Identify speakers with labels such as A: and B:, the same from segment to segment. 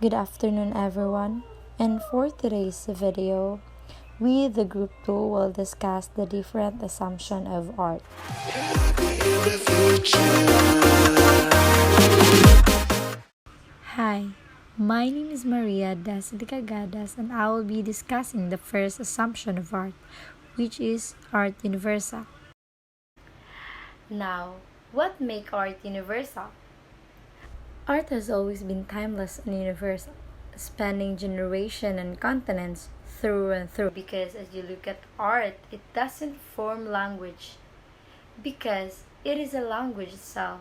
A: Good afternoon, everyone. And for today's video, we, the group 2, will discuss the different assumption of art. Hi, my name is Maria Das de Cagadas, and I will be discussing the first assumption of art, which is art universal. Now, what make art universal? Art has always been timeless and universal, spanning generation and continents through and through. Because as you look at art, it doesn't form language because it is a language itself.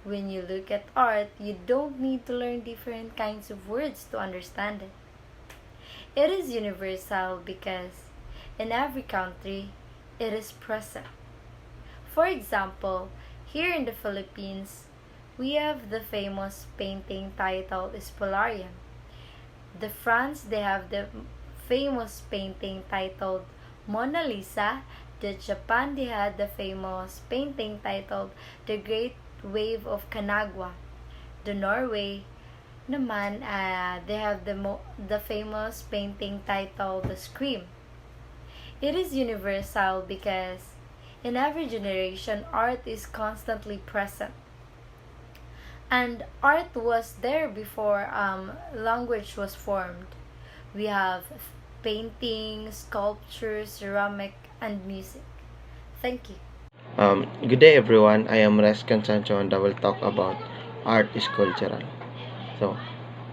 A: When you look at art, you don't need to learn different kinds of words to understand it. It is universal because in every country, it is present. For example, here in the Philippines, we have the famous painting titled Spolarium. The France, they have the famous painting titled Mona Lisa. The Japan, they had the famous painting titled The Great Wave of Kanagwa. The Norway naman, they have the famous painting titled The Scream. It is universal because in every generation, art is constantly present. And art was there before language was formed. We have painting, sculpture, ceramic, and music. Thank you.
B: Good day everyone, I am Rescan Sancho and I will talk about art is cultural. So,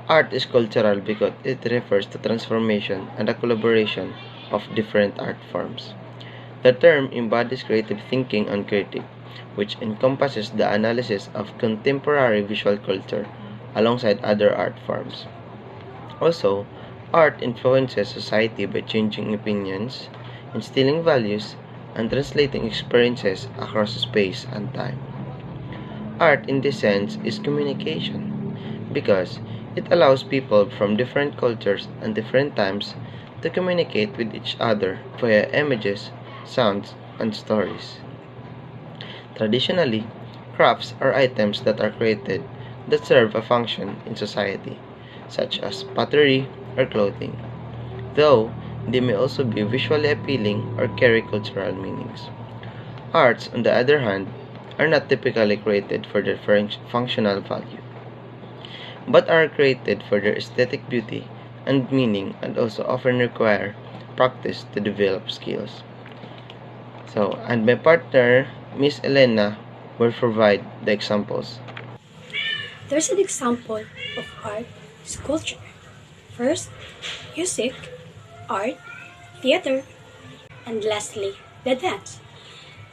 B: art is cultural because it refers to transformation and the collaboration of different art forms. The term embodies creative thinking and critique, which encompasses the analysis of contemporary visual culture alongside other art forms. Also, art influences society by changing opinions, instilling values, and translating experiences across space and time. Art, in this sense, is communication because it allows people from different cultures and different times to communicate with each other via images, sounds, and stories. Traditionally, crafts are items that are created that serve a function in society, such as pottery or clothing, though they may also be visually appealing or carry cultural meanings. Arts, on the other hand, are not typically created for their functional value, but are created for their aesthetic beauty and meaning and also often require practice to develop skills. So, and my partner, Miss Elena, will provide the examples.
C: There's an example of art sculpture. First, music, art, theater, and lastly, the dance.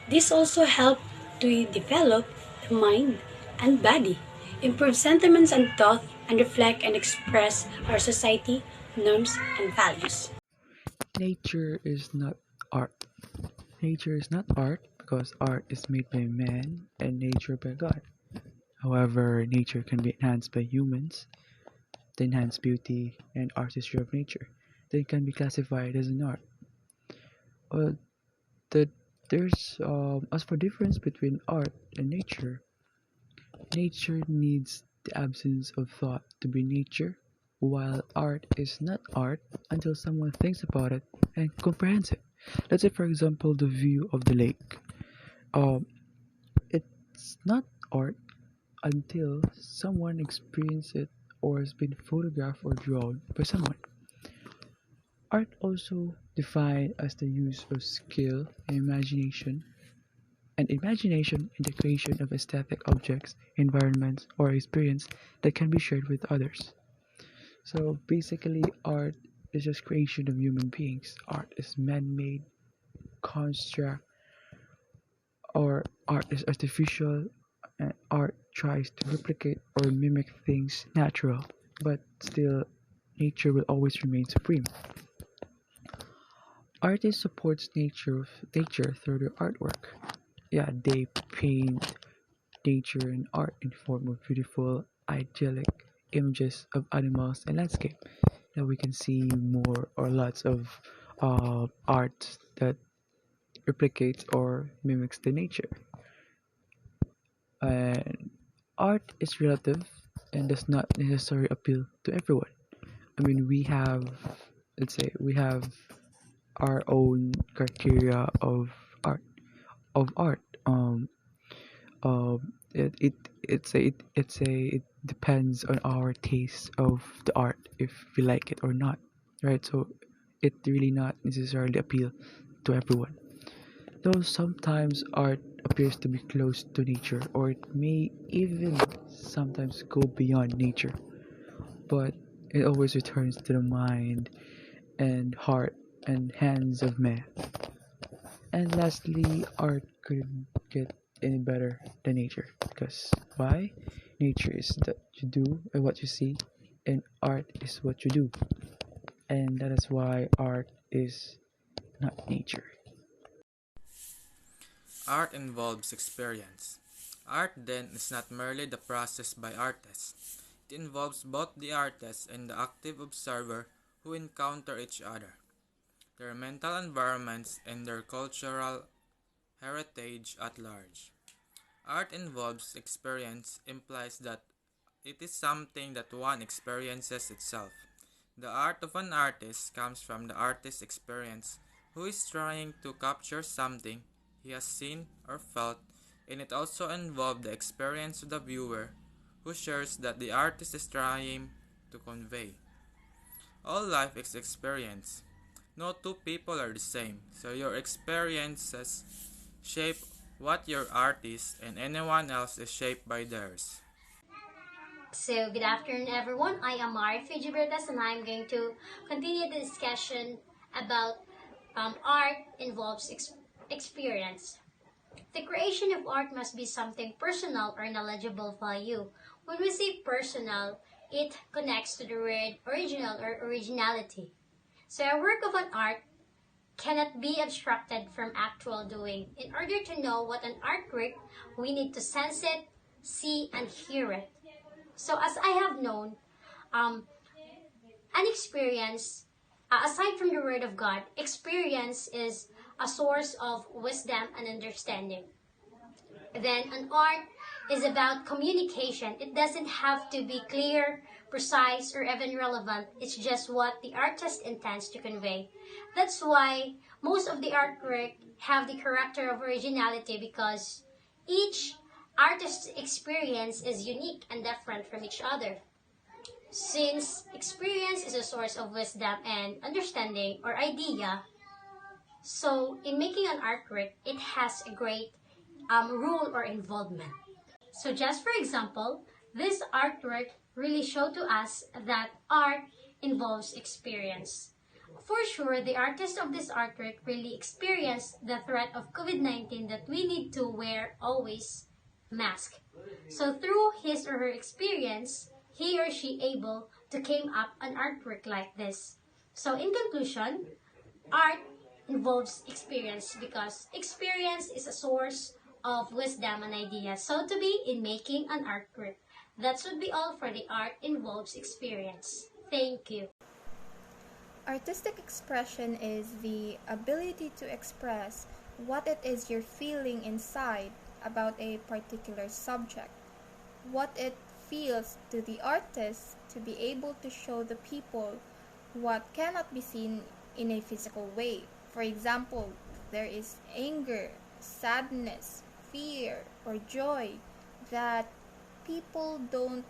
C: This also help to develop the mind and body, improve sentiments and thought, and reflect and express our society, norms, and values.
D: Nature is not art. Nature is not art because art is made by man and nature by God. However, nature can be enhanced by humans to enhance beauty and artistry of nature. Then can be classified as an art. Uh, that there's as for difference between art and nature, nature needs the absence of thought to be nature, while art is not art until someone thinks about it and comprehends it. Let's say, for example, the view of the lake. Um, it's not art until someone experienced it or has been photographed or drawn by someone. Art also defined as the use of skill and imagination in the creation of aesthetic objects, environments, or experience that can be shared with others. So basically, art is just creation of human beings. Art is man-made construct, or art is artificial, and art tries to replicate or mimic things natural, but still, nature will always remain supreme. Artist supports nature through their artwork. Yeah, they paint nature and art in form of beautiful, idyllic images of animals and landscape. Now we can see more or lots of art that replicates or mimics the nature. And art is relative and does not necessarily appeal to everyone. I mean, we have, let's say, we have our own criteria art of art. It it depends on our taste of the art if we like it or not, right? So it really not necessarily appeal to everyone. Though sometimes art appears to be close to nature, or it may even sometimes go beyond nature, but it always returns to the mind and heart and hands of man. And lastly, art couldn't get any better than nature. Because why? Nature is that you do and what you see, and art is what you do. And that is why art is not nature.
E: Art involves experience. Art then is not merely the process by artists. It involves both the artist and the active observer who encounter each other, their mental environments, and their cultural heritage at large. Art involves experience implies that it is something that one experiences itself. The art of an artist comes from the artist's experience, who is trying to capture something he has seen or felt, and it also involves the experience of the viewer, who shares that the artist is trying to convey. All life is experience. No two people are the same, so your experiences shape what your art is, and anyone else is shaped by theirs.
F: So, good afternoon, everyone. I am Mari Fijibertas, and I'm going to continue the discussion about art involves experience. The creation of art must be something personal or knowledgeable value. When we say personal, it connects to the word original or originality. So, a work of an art cannot be abstracted from actual doing. In order to know what an artwork, we need to sense it, see, and hear it. So as I have known, an experience, aside from the Word of God, experience is a source of wisdom and understanding. Then an art is about communication. It doesn't have to be clear, precise, or even relevant. It's just what the artist intends to convey. That's why most of the artwork have the character of originality, because each artist's experience is unique and different from each other. Since experience is a source of wisdom and understanding or idea, so in making an artwork, it has a great role or involvement. So just for example, this artwork really showed to us that art involves experience. For sure, the artist of this artwork really experienced the threat of COVID-19 that we need to wear always mask. So through his or her experience, he or she able to came up an artwork like this. So in conclusion, art involves experience because experience is a source of wisdom and ideas. So to be in making an artwork. That should be all for the art involves experience. Thank you.
G: Artistic expression is the ability to express what it is you're feeling inside about a particular subject, what it feels to the artist to be able to show the people what cannot be seen in a physical way. For example, there is anger, sadness, fear, or joy that people don't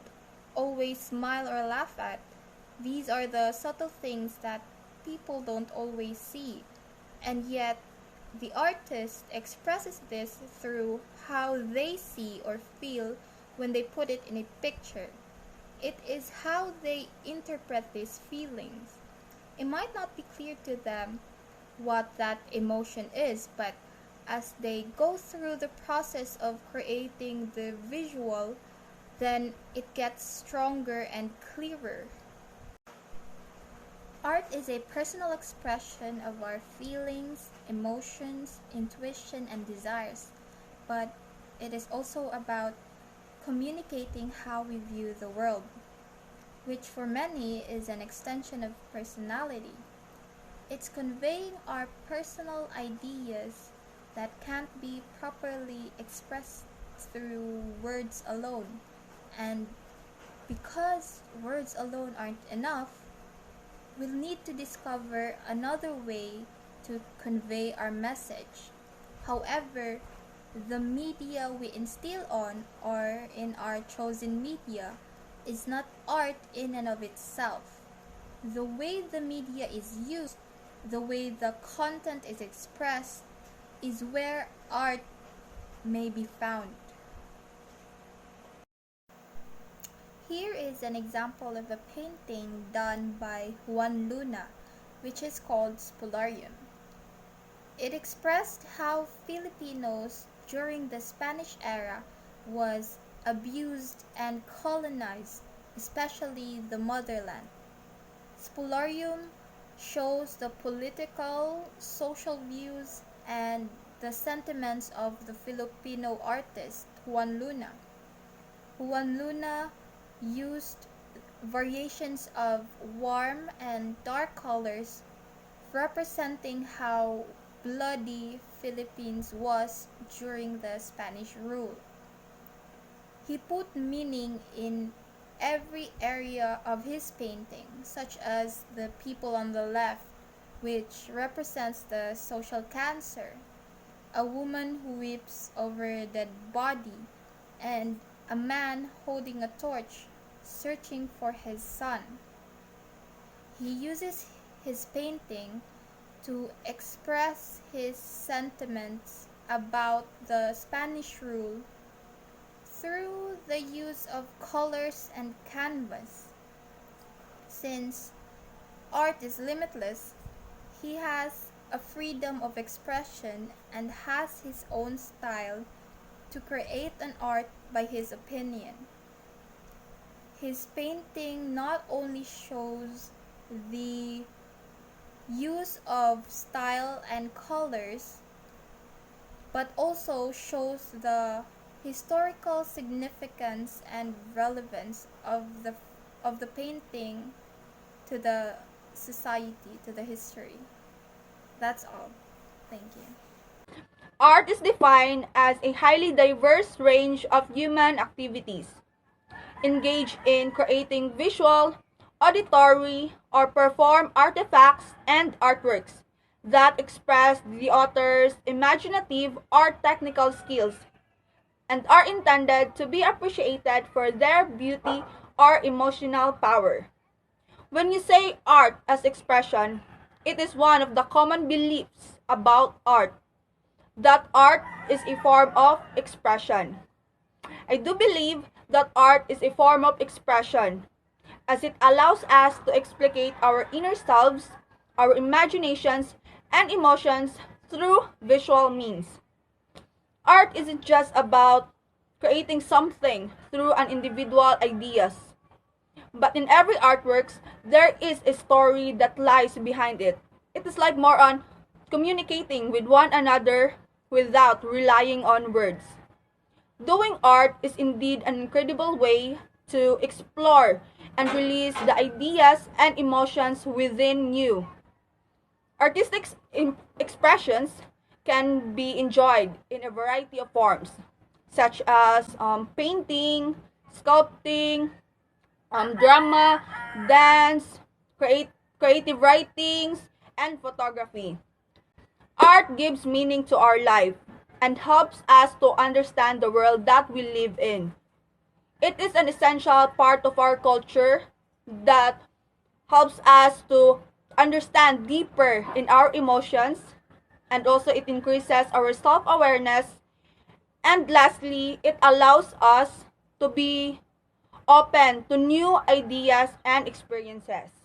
G: always smile or laugh at. These are the subtle things that people don't always see, and yet the artist expresses this through how they see or feel when they put it in a picture. It is how they interpret these feelings. It might not be clear to them what that emotion is, but as they go through the process of creating the visual, then it gets stronger and clearer. Art is a personal expression of our feelings, emotions, intuition, and desires, but it is also about communicating how we view the world, which for many is an extension of personality. It's conveying our personal ideas that can't be properly expressed through words alone, and Because words alone aren't enough, we'll need to discover another way to convey our message. However, the media we instill on or in our chosen media is not art in and of itself. The way the media is used, the way the content is expressed, is where art may be found. Here is an example of a painting done by Juan Luna, which is called Spolarium. It expressed how Filipinos during the Spanish era was abused and colonized, especially the motherland. Spolarium shows the political, social views, and the sentiments of the Filipino artist Juan Luna. Juan Luna used variations of warm and dark colors representing how bloody Philippines was during the Spanish rule. He put meaning in every area of his painting, such as the people on the left, which represents the social cancer, a woman who weeps over a dead body, and a man holding a torch searching for his son. He uses his painting to express his sentiments about the Spanish rule through the use of colors and canvas. Since art is limitless, he has a freedom of expression and has his own style to create an art by his opinion. His painting not only shows the use of style and colors, but also shows the historical significance and relevance of the painting to the society, to the history. That's all. Thank you.
H: Art is defined as a highly diverse range of human activities engaged in creating visual, auditory, or perform artifacts and artworks that express the author's imaginative or technical skills and are intended to be appreciated for their beauty or emotional power. When you say art as expression, it is one of the common beliefs about art that art is a form of expression. I do believe that art is a form of expression as it allows us to explicate our inner selves, our imaginations, and emotions through visual means. Art isn't just about creating something through an individual ideas, but in every artworks, there is a story that lies behind it. It is like more on communicating with one another without relying on words. Doing art is indeed an incredible way to explore and release the ideas and emotions within you. Artistic expressions can be enjoyed in a variety of forms, such as painting, sculpting, drama, dance, creative writings, and photography. Art gives meaning to our life and helps us to understand the world that we live in. It is an essential part of our culture that helps us to understand deeper in our emotions, and also it increases our self-awareness, and lastly, it allows us to be open to new ideas and experiences.